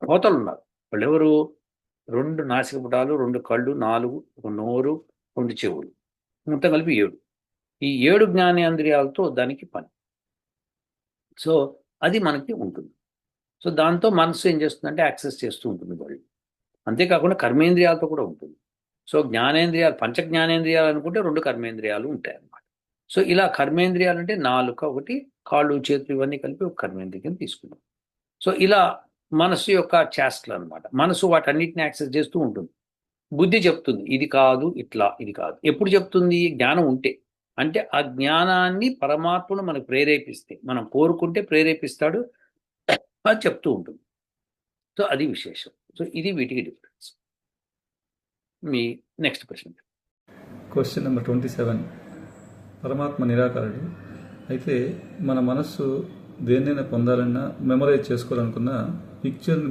కోతలు ఉన్నారు. వాళ్ళెవరు? 2 నాసికపుటాలు, 2 కళ్ళు, 4 ఒక నోరు, 2 చెవులు, మొత్తం కలిపి 7. ఈ 7 జ్ఞానేంద్రియాలతో దానికి పని. సో అది మనకి ఉంటుంది. సో దాంతో మనసు ఏం చేస్తుందంటే యాక్సెస్ చేస్తూ ఉంటుంది వాళ్ళు. అంతేకాకుండా కర్మేంద్రియాలతో కూడా ఉంటుంది. సో జ్ఞానేంద్రియాలు, పంచ జ్ఞానేంద్రియాలు అనుకుంటే 2 కర్మేంద్రియాలు ఉంటాయి అన్నమాట. సో ఇలా కర్మేంద్రియాలు అంటే నాలుక ఒకటి, కాళ్ళు చేతులు ఇవన్నీ కలిపి ఒక కర్మేంద్రియం తీసుకున్నాం. సో ఇలా మనసు యొక్క చేష్టలు అనమాట. మనసు వాటన్నిటిని యాక్సెస్ చేస్తూ ఉంటుంది. బుద్ధి చెప్తుంది ఇది కాదు, ఇట్లా, ఇది కాదు. ఎప్పుడు చెప్తుంది? జ్ఞానం ఉంటే. అంటే ఆ జ్ఞానాన్ని పరమాత్మను మనకు ప్రేరేపిస్తే, మనం కోరుకుంటే ప్రేరేపిస్తాడు, అది చెప్తూ ఉంటుంది. సో అది విశేషం. సో ఇది వీటికి డిఫరెన్స్. మీ నెక్స్ట్ క్వశ్చన్. Question number 27. పరమాత్మ నిరాకారుడు అయితే మన మనస్సు దేన్నైనా పొందాలన్నా మెమరైజ్ చేసుకోవాలనుకున్న పిక్చర్ని